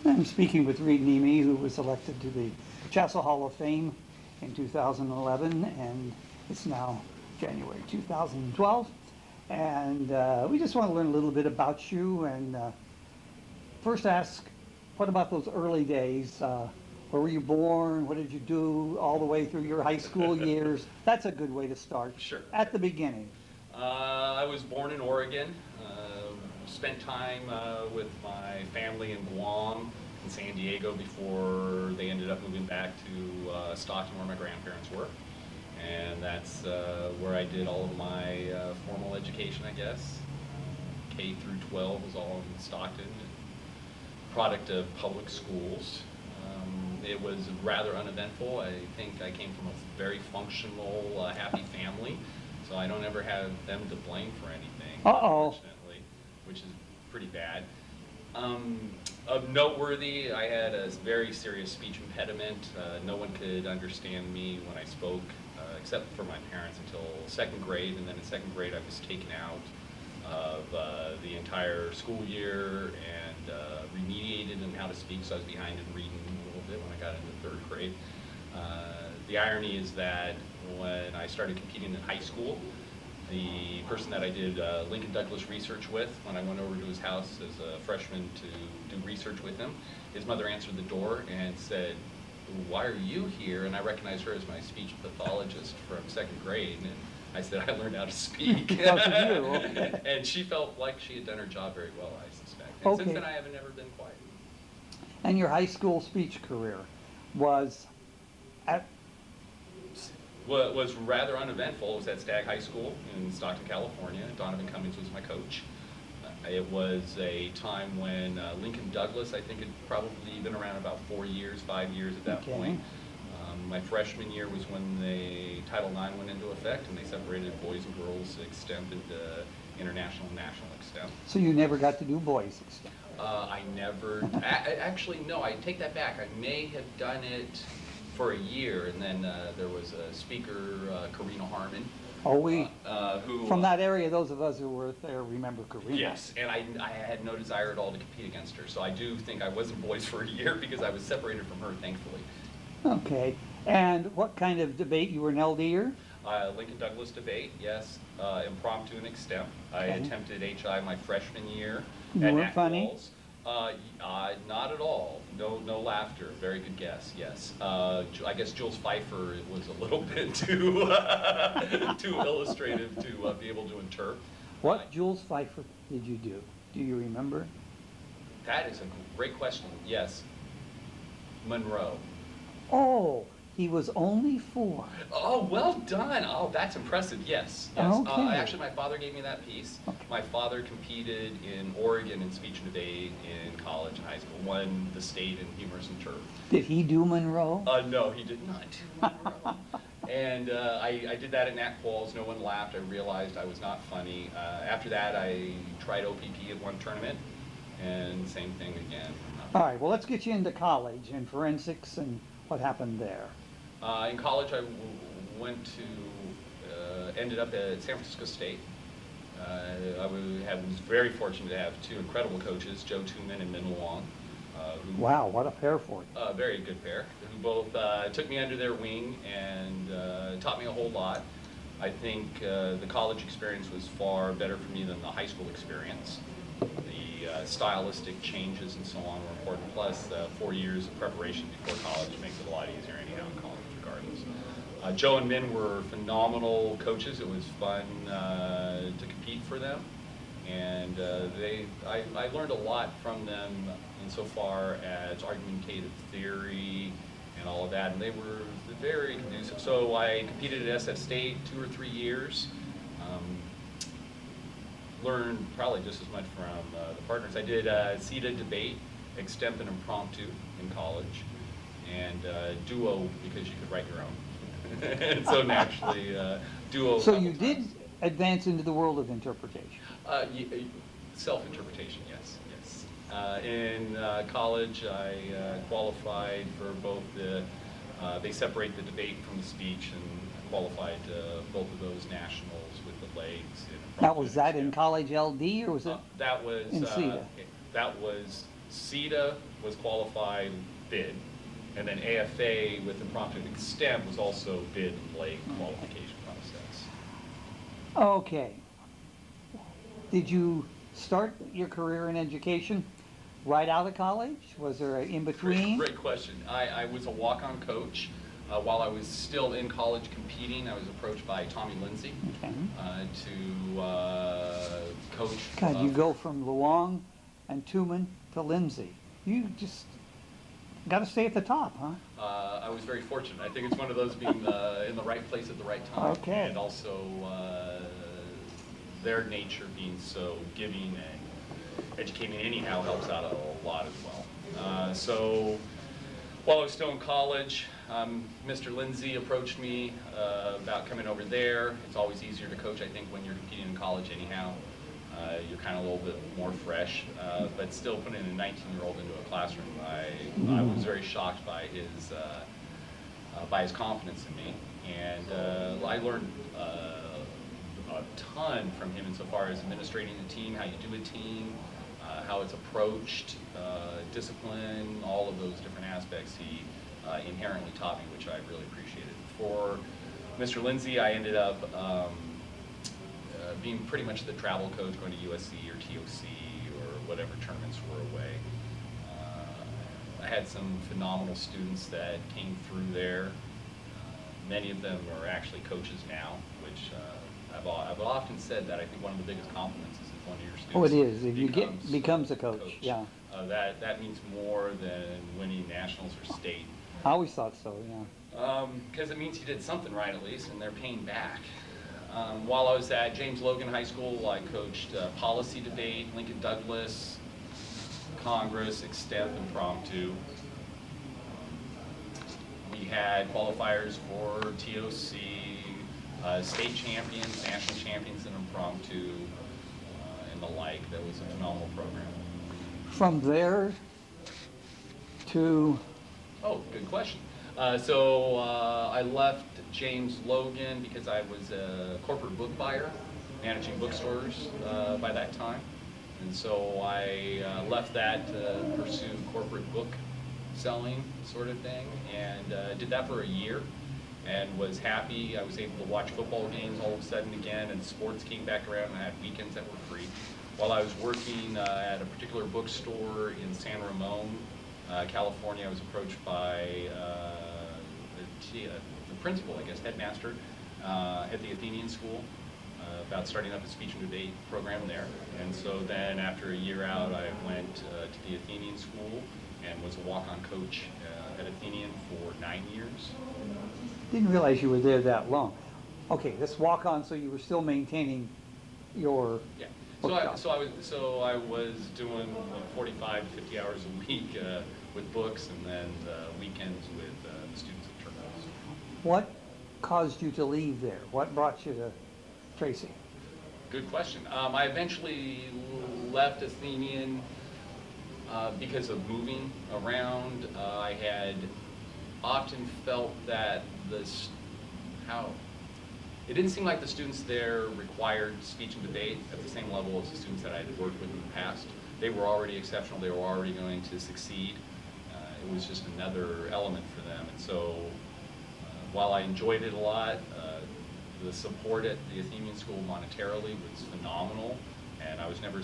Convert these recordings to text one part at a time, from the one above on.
I'm speaking with Reed Niemi, who was elected to the CHSSA Hall of Fame in 2011, and it's now January 2012. And we just want to learn a little bit about you, and first ask, what about those early days? Where were you born? What did you do all the way through your high school years? That's a good way to start. Sure. At the beginning. I was born in Oregon. Spent time with my family in Guam and San Diego before they ended up moving back to Stockton, where my grandparents were. And that's where I did all of my formal education, I guess. K through 12 was all in Stockton, product of public schools. It was rather uneventful. I think I came from a very functional, happy family, so I don't ever have them to blame for anything, unfortunately, which is pretty bad. Of noteworthy, I had a very serious speech impediment. No one could understand me when I spoke, except for my parents, until second grade, and then in second grade I was taken out of the entire school year and remediated in how to speak, so I was behind in reading a little bit when I got into third grade. The irony is that when I started competing in high school, the person that I did Lincoln Douglas research with, when I went over to his house as a freshman to do research with him, his mother answered the door and said, "Why are you here?" And I recognized her as my speech pathologist from second grade, and I said, "I learned how to speak." Because of you. And she felt like she had done her job very well, I suspect. And since then I haven't ever been quiet. And your high school speech career was at... was rather uneventful. It was at Stagg High School in Stockton, California. Donovan Cummings was my coach. It was a time when Lincoln Douglas, I think, had probably been around about 4 years, 5 years at that point. My freshman year was when the Title IX went into effect, and they separated boys and girls extemp into international and national extemp. So you never got to do boys extemp? I never, actually, no, I take that back. I may have done it for a year, and then there was a speaker, Karina Harmon. Oh, who, from that area, those of us who were there remember Karina. Yes, and I had no desire at all to compete against her, so I do think I was in boys for a year because I was separated from her, thankfully. Okay, and what kind of debate? You were an LDer? Lincoln Douglas debate, yes. Impromptu and extemp. I attempted HI my freshman year. You weren't funny? Not at all. No laughter. Very good guess. Yes. I guess Jules Pfeiffer was a little bit too too illustrative to be able to interpret. What Jules Pfeiffer did you do? Do you remember? That is a great question. Yes. Monroe. Oh, he was only 4. Oh, well done. Oh, that's impressive. Yes. Yes. Okay. Actually, my father gave me that piece. Okay. My father competed in Oregon in speech and debate in college and high school, won the state in humorous and turf. Did he do Monroe? No, he did not do Monroe. And I did that at Nat Qualls. No one laughed. I realized I was not funny. After that, I tried OPP at one tournament, and same thing again. All right. Well, let's get you into college and forensics and what happened there. In college, I went to, ended up at San Francisco State. I was very fortunate to have 2 incredible coaches, Joe Tooman and Min Wong. Wow, what a pair for you. A very good pair, who both took me under their wing and taught me a whole lot. I think the college experience was far better for me than the high school experience. The stylistic changes and so on were important, plus 4 years of preparation before college makes it a lot easier anyhow in college regardless. Joe and Min were phenomenal coaches. It was fun to compete for them, and I learned a lot from them insofar as argumentative theory and all of that, and they were very conducive. So I competed at SF State 2 or 3 years. Learned probably just as much from the partners. I did CETA debate, extemp and impromptu in college, and duo because you could write your own. And so naturally, duo. So you did advance into the world of interpretation. Self-interpretation, yes, yes. In college, I qualified for both the. They separate the debate from the speech, and qualified both of those nationals with the legs. Now, was that in college LD or was it that was in CETA? That was CETA was qualified bid, and then AFA with impromptu extent was also bid and lay qualification process. Okay. Did you start your career in education right out of college? Was there an in-between? Great question. I was a walk-on coach. While I was still in college competing, I was approached by Tommy Lindsay Okay. to coach. God, you go from Luong and Tumen to Lindsay. You just got to stay at the top, huh? I was very fortunate. I think it's one of those being in the right place at the right time. Okay. And also their nature being so giving and educating anyhow helps out a lot as well. So while I was still in college, Mr. Lindsay approached me about coming over there. It's always easier to coach, I think, when you're competing in college anyhow. You're kind of a little bit more fresh, but still putting a 19-year-old into a classroom, I was very shocked by his confidence in me. And I learned a ton from him insofar as administrating a team, how you do a team, how it's approached, discipline, all of those different aspects he inherently taught me, which I really appreciated. For Mr. Lindsay, I ended up being pretty much the travel coach, going to USC or TOC or whatever tournaments were away. I had some phenomenal students that came through there. Many of them are actually coaches now, which I've often said that I think one of the biggest compliments is if one of your students Oh, it is. If you becomes a coach, yeah. That means more than winning nationals or state. I always thought so, yeah. Because it means you did something right at least, and they're paying back. While I was at James Logan High School, I coached policy debate, Lincoln Douglas, Congress, extemp, impromptu. We had qualifiers for TOC, state champions, national champions in impromptu, and the like. That was a phenomenal program. From there to... Oh, good question. So I left James Logan because I was a corporate book buyer, managing bookstores by that time. And so I left that to pursue corporate book selling sort of thing, and did that for a year and was happy. I was able to watch football games all of a sudden again, and sports came back around, and I had weekends that were free. While I was working at a particular bookstore in San Ramon, California, I was approached by the principal, I guess, headmaster at the Athenian School about starting up a speech and debate program there. And so then after a year out, I went to the Athenian School and was a walk-on coach at Athenian for 9 years. Didn't realize you were there that long. Okay, this walk-on, so you were still maintaining your... Yeah. So I was doing 45 to 50 hours a week with books, and then weekends with the students at tournaments. What caused you to leave there? What brought you to Tracy? Good question. I eventually left Athenian because of moving around. I had often felt that it didn't seem like the students there required speech and debate at the same level as the students that I had worked with in the past. They were already exceptional. They were already going to succeed. It was just another element for them. And so while I enjoyed it a lot, the support at the Athenian School monetarily was phenomenal. And I was never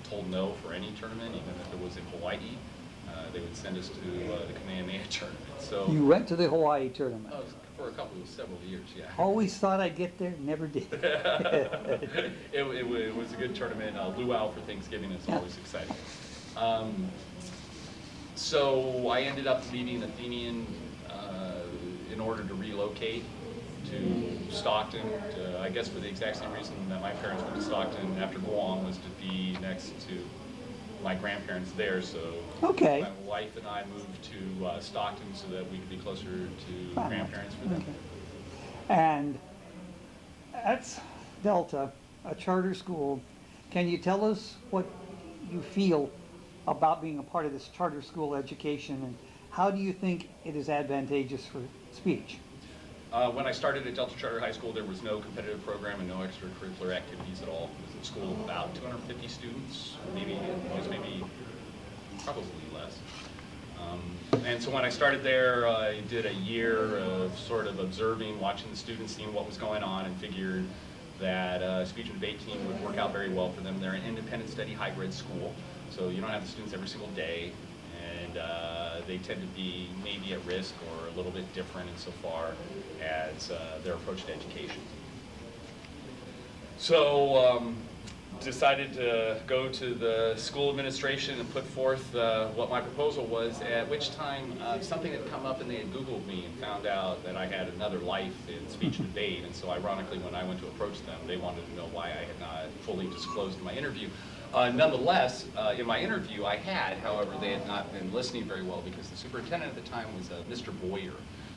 told no for any tournament, even if it was in Hawaii. They would send us to the Kamehameha tournament. So You went to the Hawaii tournament? For several years, yeah. Always thought I'd get there, never did. It was a good tournament. Luau for Thanksgiving is always exciting. So I ended up leaving Athenian in order to relocate to Stockton, I guess for the exact same reason that my parents went to Stockton after Guam, was to be next to my grandparents there. So Okay. my wife and I moved to Stockton so that we could be closer to grandparents for them. Okay. And that's Delta, a charter school. Can you tell us what you feel about being a part of this charter school education, and how do you think it is advantageous for speech? When I started at Delta Charter High School, there was no competitive program and no extracurricular activities at all. It was a school of about 250 students, maybe probably less. And so when I started there, I did a year of sort of observing, watching the students, seeing what was going on, and figured that speech and debate team would work out very well for them. They're an independent study hybrid school, so you don't have the students every single day, and they tend to be maybe at risk or a little bit different insofar as their approach to education. So decided to go to the school administration and put forth what my proposal was, at which time something had come up and they had Googled me and found out that I had another life in speech and debate. And so ironically, when I went to approach them, they wanted to know why I had not fully disclosed in my interview. Nonetheless, in my interview I had, however, they had not been listening very well because the superintendent at the time was Mr. Boyer,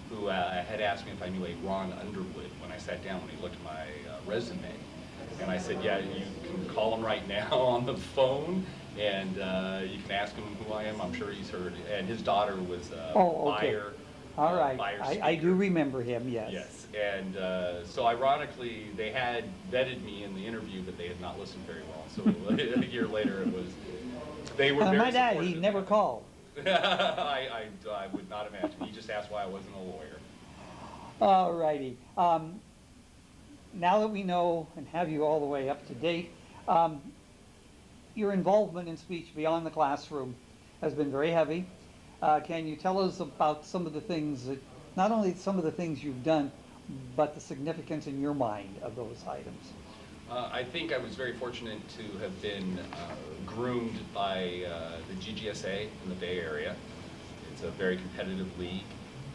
who had asked me if I knew a Ron Underwood when I sat down when he looked at my resume. And I said, yeah, you can call him right now on the phone, and you can ask him who I am. I'm sure he's heard. And his daughter was a buyer. All right, I do remember him, yes. Yes, and so ironically, they had vetted me in the interview, but they had not listened very well. So a year later, it was, they were very my dad, supportive. he never called. I would not imagine. He just asked why I wasn't a lawyer. All righty. Now that we know and have you all the way up to date, your involvement in speech beyond the classroom has been very heavy. Can you tell us about some of the things that, not only some of the things you've done, but the significance in your mind of those items? I think I was very fortunate to have been groomed by the GGSA in the Bay Area. It's a very competitive league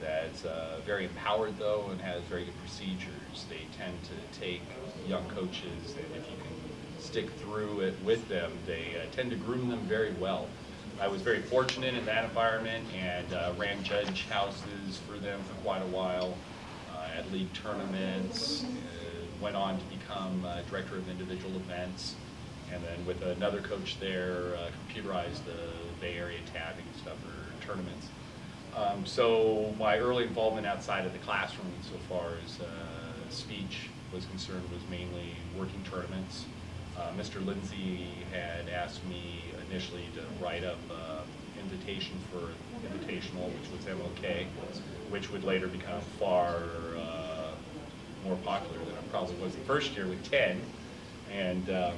that's very empowered though and has very good procedures. They tend to take young coaches, and if you can stick through it with them, they tend to groom them very well. I was very fortunate in that environment and ran judge houses for them for quite a while at league tournaments, went on to become director of individual events, and then with another coach there, computerized the Bay Area tabbing stuff for tournaments. So my early involvement outside of the classroom, so far as speech was concerned, was mainly working tournaments. Mr. Lindsay had asked me initially to write up invitation for Invitational, which was MLK, which would later become far more popular than it probably was the first year with 10. And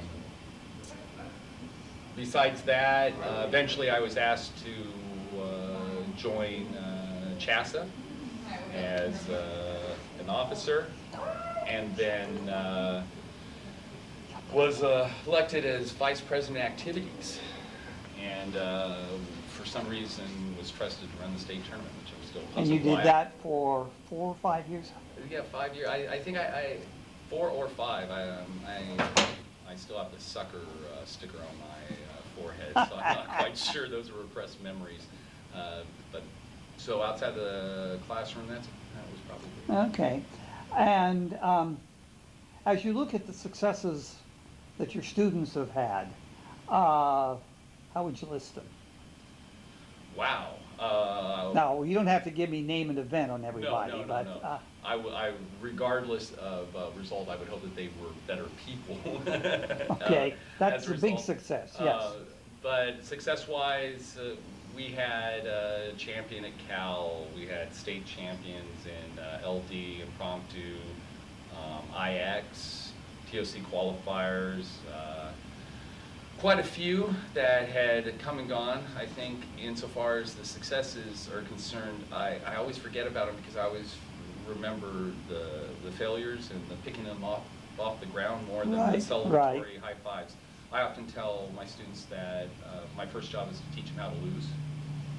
besides that, eventually I was asked to join CHSSA as an officer, and then was elected as Vice President Activities, and for some reason was trusted to run the state tournament, which I'm still puzzled. And you did that for 4 or 5 years? Yeah, 5 years. I think I 4 or 5. I still have the sucker sticker on my forehead, so I'm not quite sure. Those are repressed memories. But so outside the classroom, that was probably okay. And as you look at the successes that your students have had, how would you list them? Wow. Now, you don't have to give me name and event on everybody. No. I regardless of result, I would hope that they were better people. Okay, that's a big success, yes. But success-wise, we had a champion at Cal, we had state champions in LD, impromptu, IX, TOC qualifiers, quite a few that had come and gone. I think insofar as the successes are concerned, I always forget about them because I always remember the failures and the picking them off the ground more than the celebratory high fives. I often tell my students that my first job is to teach them how to lose,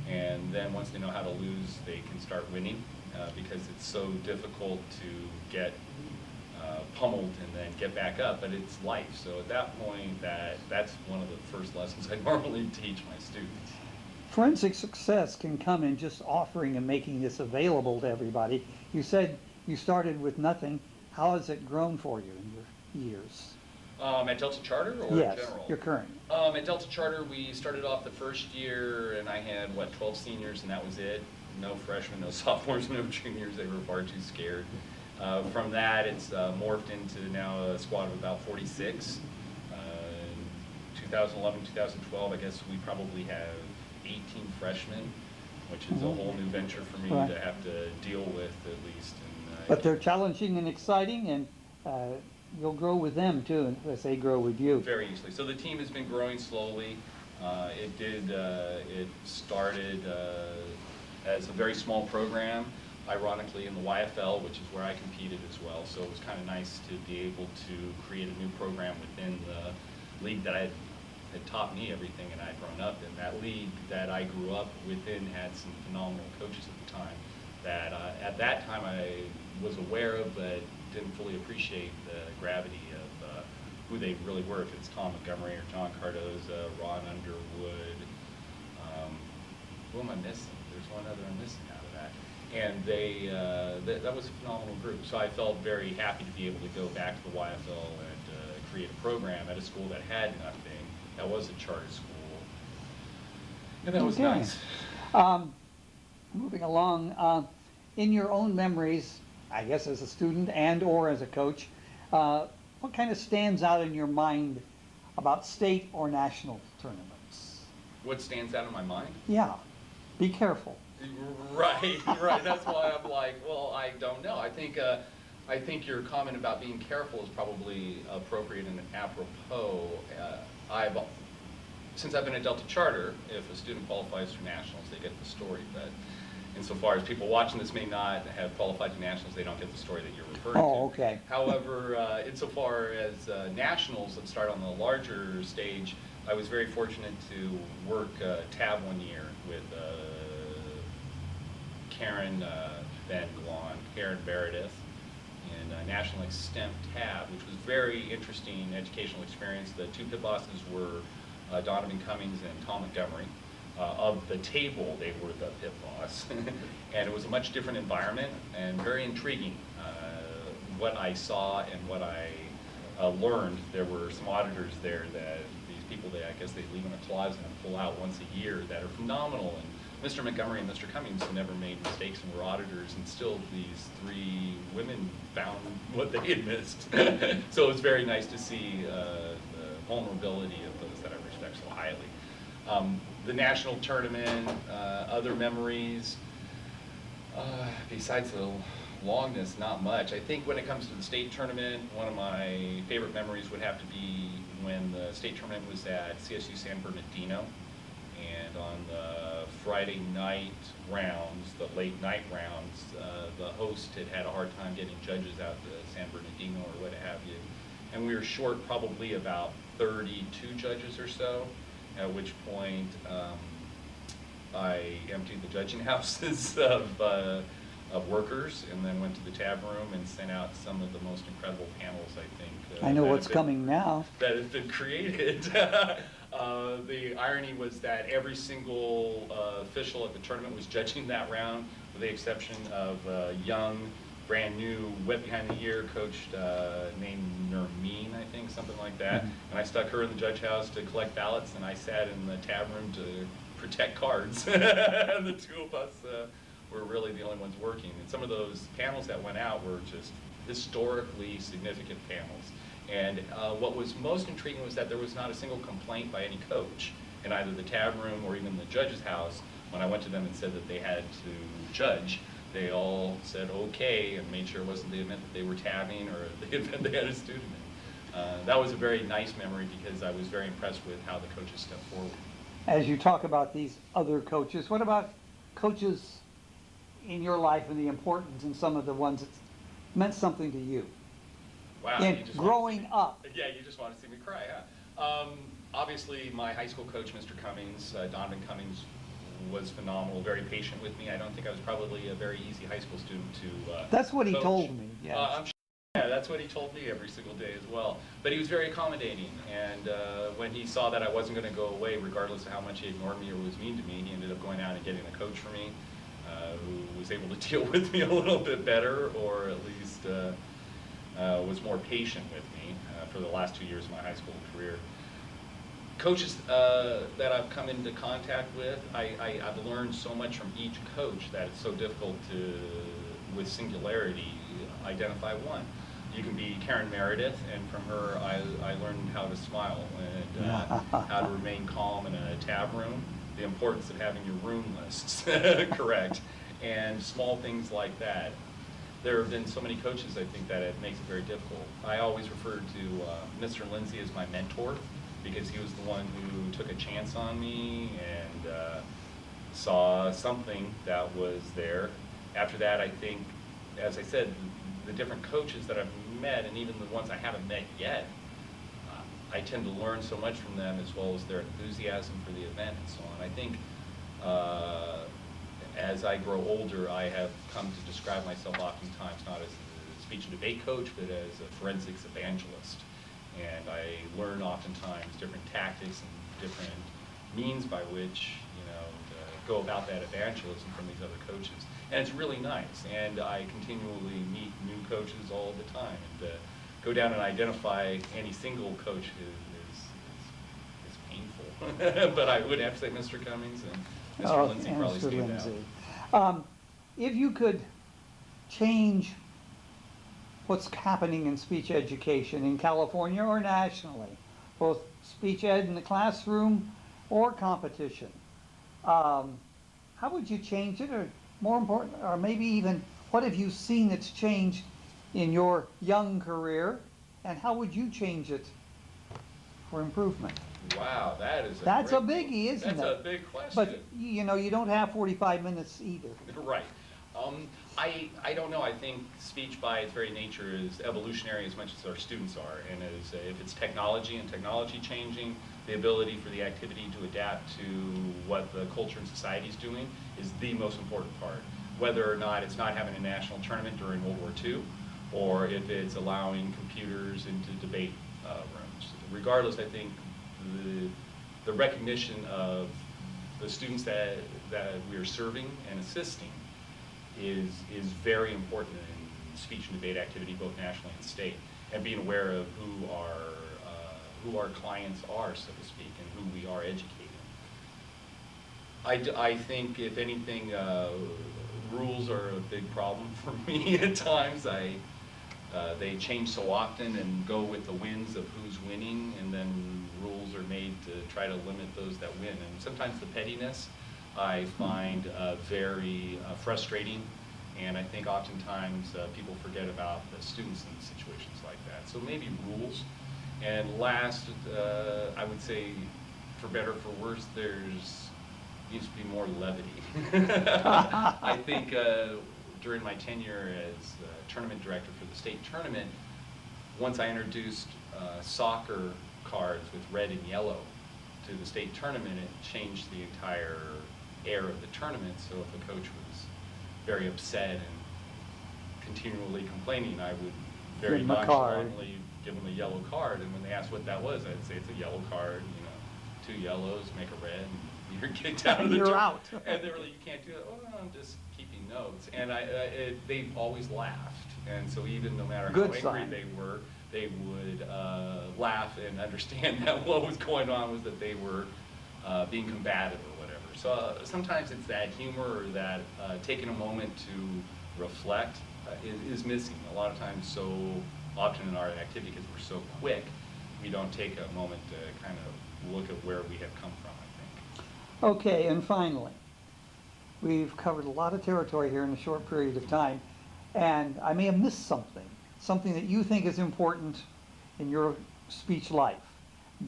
and then once they know how to lose, they can start winning because it's so difficult to get pummeled and then get back up, but it's life. So at that point, that's one of the first lessons I normally teach my students. Forensic success can come in just offering and making this available to everybody. You said you started with nothing. How has it grown for you in your years? At Delta Charter or yes, in general? Your current. At Delta Charter, we started off the first year and I had, 12 seniors and that was it. No freshmen, no sophomores, no juniors. They were far too scared. From that, it's morphed into now a squad of about 46. 2011, 2012, I guess we probably have 18 freshmen, which is a whole new venture for me Right. to have to deal with at least. And, But they're challenging and exciting, and you'll grow with them too, as they grow with you. very easily. So the team has been growing slowly. It started as a very small program, ironically in the YFL, which is where I competed as well. So it was kind of nice to be able to create a new program within the league that had taught me everything, and I'd grown up in. That league that I grew up within had some phenomenal coaches at the time that at that time I was aware of, but didn't fully appreciate the gravity of who they really were. If it's Tom Montgomery or John Cardoza, Ron Underwood, who am I missing? There's one other I'm missing out of that. And that was a phenomenal group. So I felt very happy to be able to go back to the YFL and create a program at a school that had nothing, that was a charter school. And that was Okay. nice. Moving along, in your own memories, I guess as a student and or as a coach, what kind of stands out in your mind about state or national tournaments? What stands out in my mind? Yeah, be careful. Right, right. That's why I'm like, well, I don't know. I think your comment about being careful is probably appropriate and apropos. Since I've been at Delta Charter, if a student qualifies for nationals, they get the story. But insofar as people watching this may not have qualified to nationals, they don't get the story that you're referring to. Oh, okay. However, insofar as nationals, let's start on the larger stage. I was very fortunate to work tab one year with Karen Van Glan, Karen Meredith, and National Extemp tab, which was very interesting educational experience. The two pit bosses were Donovan Cummings and Tom Montgomery. Of the table, they were the pit boss. And it was a much different environment and very intriguing. What I saw and what I learned, there were some auditors there that these people, I guess they leave in a closet and pull out once a year that are phenomenal. And Mr. Montgomery and Mr. Cummings never made mistakes and were auditors, and still these three women found what they had missed. So it was very nice to see the vulnerability of those that I respect so highly. The national tournament, other memories, besides the longness, not much. I think when it comes to the state tournament, one of my favorite memories would have to be when the state tournament was at CSU San Bernardino. And on the Friday night rounds, the late night rounds, the host had a hard time getting judges out to San Bernardino or what have you. And we were short probably about 32 judges or so, at which point I emptied the judging houses of workers and then went to the tab room and sent out some of the most incredible panels, I think. I know what's coming now. That has been created. The irony was that every single official at the tournament was judging that round, with the exception of a young, brand new, wet behind the ear coach named Niemi, I think, something like that. And I stuck her in the judge house to collect ballots, and I sat in the tab room to protect cards. And the two of us were really the only ones working. And some of those panels that went out were just historically significant panels. And what was most intriguing was that there was not a single complaint by any coach in either the tab room or even the judge's house. When I went to them and said that they had to judge, they all said okay and made sure it wasn't the event that they were tabbing or the event they had a student in. That was a very nice memory because I was very impressed with how the coaches stepped forward. As you talk about these other coaches, what about coaches in your life and the importance in some of the ones that meant something to you? Wow. And growing up. Yeah, you just want to see me cry, huh? Obviously, my high school coach, Mr. Cummings, Donovan Cummings, was phenomenal, very patient with me. I don't think I was probably a very easy high school student to That's what he coach. told me, yes. I'm sure, yeah, that's what he told me every single day as well. But he was very accommodating, and when he saw that I wasn't going to go away, regardless of how much he ignored me or was mean to me, he ended up going out and getting a coach for me who was able to deal with me a little bit better, or at least was more patient with me for the last 2 years of my high school career. Coaches that I've come into contact with, I've learned so much from each coach that it's so difficult to, with singularity, identify one. You can be Karen Meredith, and from her I learned how to smile and how to remain calm in a tab room. the importance of having your room lists correct, and small things like that. There have been so many coaches, I think, that it makes it very difficult. I always refer to Mr. Lindsay as my mentor, because he was the one who took a chance on me and saw something that was there. After that, I think, as I said, the different coaches that I've met, and even the ones I haven't met yet, I tend to learn so much from them, as well as their enthusiasm for the event and so on. I think as I grow older, I have come to describe myself oftentimes not as a speech and debate coach, but as a forensics evangelist. And I learn oftentimes different tactics and different means by which, to go about that evangelism from these other coaches. And it's really nice. And I continually meet new coaches all the time. And go down and identify any single coach is painful. But I would have to say Mr. Cummings and Mr. Lindsay probably Mr. stand Lindsay. out. If you could change what's happening in speech education in California or nationally, both speech ed in the classroom or competition, how would you change it? Or more important, or maybe even, what have you seen that's changed in your young career, and how would you change it for improvement? Wow, That's a biggie, isn't it? That's a big question. But, you don't have 45 minutes either. Right. I don't know. I think speech by its very nature is evolutionary as much as our students are. And if it's technology and technology changing, the ability for the activity to adapt to what the culture and society is doing is the most important part. Whether or not it's not having a national tournament during World War II, or if it's allowing computers into debate rooms. Regardless, I think the recognition of the students that we are serving and assisting is very important in speech and debate activity, both nationally and state, and being aware of who our clients are, so to speak, and who we are educating. I think, if anything, rules are a big problem for me at times. They change so often and go with the winds of who's winning, and then rules are made to try to limit those that win. And sometimes the pettiness I find very frustrating, and I think oftentimes people forget about the students in situations like that. So maybe rules. And last, I would say, for better or for worse, there needs to be more levity. I think during my tenure as tournament director for the state tournament, once I introduced soccer cards with red and yellow to the state tournament, it changed the entire air of the tournament. So if a coach was very upset and continually complaining, I would very nonchalantly give them a yellow card, and when they asked what that was, I'd say it's a yellow card, 2 yellows make a red, and you're kicked out of the tournament. You're out. And they were like, you can't do that. Oh, no, I'm just keeping notes. And they've always laughed. And so even no matter how angry they were, they would laugh and understand that what was going on was that they were being combative or whatever. So sometimes it's that humor, or that taking a moment to reflect is missing. A lot of times, so often in our activity, because we're so quick, we don't take a moment to kind of look at where we have come from, I think. Okay, and finally, we've covered a lot of territory here in a short period of time, and I may have missed something that you think is important in your speech life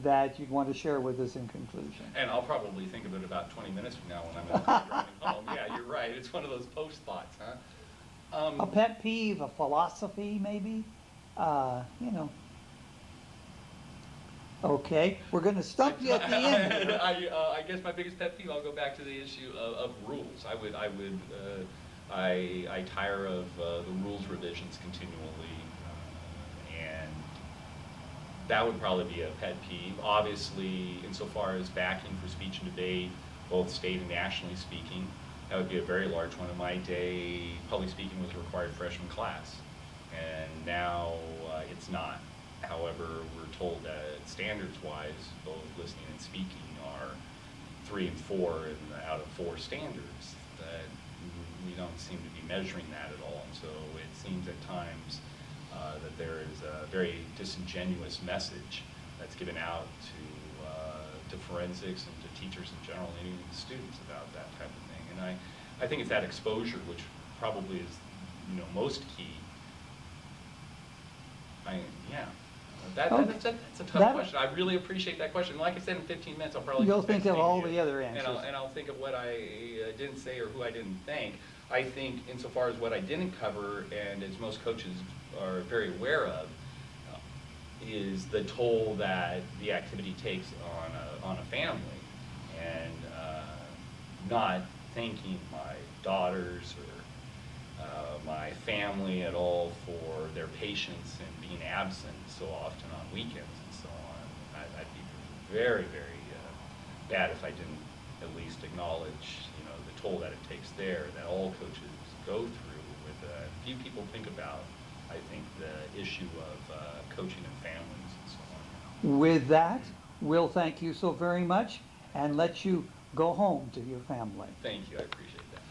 that you'd want to share with us in conclusion. And I'll probably think of it about 20 minutes from now when I'm driving home. Yeah, you're right. It's one of those post thoughts, huh? A pet peeve, a philosophy, maybe? Okay, we're going to stump you at the end. I guess my biggest pet peeve, I'll go back to the issue of rules. I tire of the rules revisions continually, and that would probably be a pet peeve. Obviously, insofar as backing for speech and debate, both state and nationally speaking, that would be a very large one. In my day, public speaking was a required freshman class, and now it's not. However, we're told that standards-wise, both listening and speaking are 3 and 4 out of 4 standards. That we don't seem to be measuring that at all, and so it seems at times that there is a very disingenuous message that's given out to forensics and to teachers in general, and even students about that type of thing. And I think it's that exposure which probably is, you know, most key. Yeah. That's a tough question. I really appreciate that question. Like I said, in 15 minutes, I'll probably You'll just think of text all you, the other answers. and I'll think of what I didn't say or who I didn't thank. I think insofar as what I didn't cover, and as most coaches are very aware of, is the toll that the activity takes on a family, and not thanking my daughters or my family at all for their patience and being absent so often on weekends and so on. I'd be very, very bad if I didn't at least acknowledge, you know, the toll that it takes there, that all coaches go through. With few people think about, I think, the issue of coaching and families and so on. With that, we'll thank you so very much and let you go home to your family. Thank you, I appreciate that.